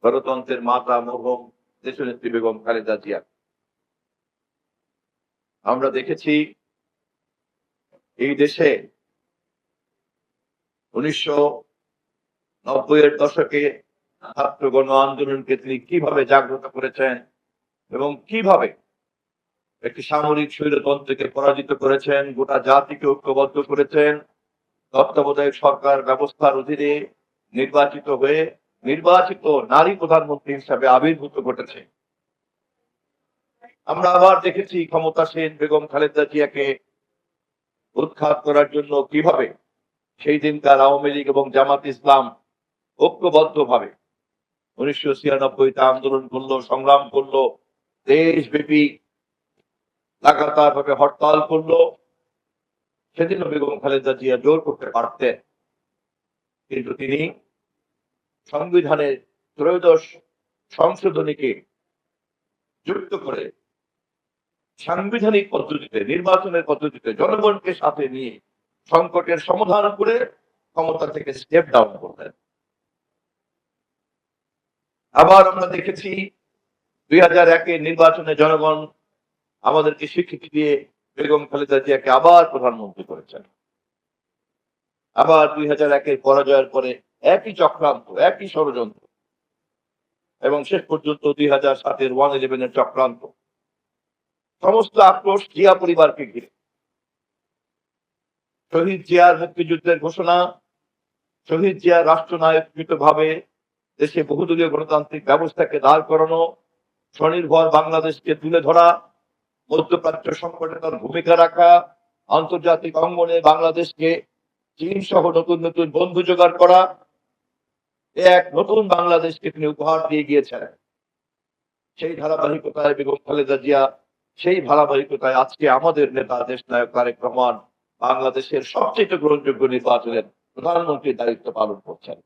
গণতন্ত্রের মাতা মরহুম দেশনেত্রী বেগম খালেদা জিয়া। আমরা দেখেছি এই দেশে 1990-এর দশকে ছাত্র গণ আন্দোলনকে তিনি কিভাবে জাগ্রত করেছেন এবং কিভাবে একটি সামরিক স্বৈরতন্ত্রকে পরাজিত করেছেন, গোটা জাতিকে ঐক্যবদ্ধ করেছেন, তত্ত্বাবধায়ক সরকার ব্যবস্থার অধীনে নির্বাচিত হয়ে নির্বাচিত নারী প্রধানমন্ত্রী হিসাবে আবির্ভূত ঘটেছে। আমরা আবার দেখেছি ক্ষমতাসীন বেগম খালেদা জিয়াকে উৎখাত করার জন্য কিভাবে সেই দিনকার আওয়ামী লীগ এবং জামাত ইসলাম ঐক্যবদ্ধ ভাবে 1996-তে আন্দোলন করলো, সংগ্রাম করলো, দেশব্যাপী লাগাতার ভাবে হরতাল করলো। সেদিনও বেগম খালেদা জিয়া জোর করতে পারতেন, কিন্তু তিনি সংবিধানের ত্রয়োদশ সংশোধনীকে যুক্ত করে সাংবিধানিক পদ্ধতিতে, নির্বাচনের পদ্ধতিতে জনগণকে সাথে নিয়ে সংকটের সমাধান করে ক্ষমতা থেকে স্টেপ ডাউন করলেন। আবার আমরা দেখেছি 2001-এর নির্বাচনে জনগণ আমাদেরকে স্বীকৃতি দিয়ে বেগম খালেদা জিয়াকে আবার প্রধানমন্ত্রী করেছেন। আবার 2001-এর পরাজয়ের পরে একই চক্রান্ত, একই ষড়যন্ত্র এবং শেষ পর্যন্ত 2007-এর 111-এর চক্রান্ত, সমস্ত আক্রোশ জিয়া পরিবারকে ঘিরে। শহীদ জিয়ার মুক্তিযুদ্ধের ঘোষণা, শহীদ জিয়া রাষ্ট্রনায়কভাবে দেশে বহুদলীয় গণতান্ত্রিক ব্যবস্থাকে দাঁড় করানো, স্বনির্ভর বাংলাদেশকে তুলে ধরা, মধ্যপ্রাচ্য সংকটে তার ভূমিকা রাখা, আন্তর্জাতিক অঙ্গনে বাংলাদেশকে চীন সহ নতুন নতুন বন্ধু জোগাড় করা, এক নতুন বাংলাদেশকে তিনি উপহার দিয়ে গিয়েছেন। সেই ধারাবাহিকতায় বেগম খালেদা জিয়া, সেই ধারাবাহিকতায় আজকে আমাদের নেতা দেশ নায়ক তারেক রহমান বাংলাদেশের সবচেয়ে গ্রহণযোগ্য নির্বাচনের প্রধানমন্ত্রীর দায়িত্ব পালন করছেন।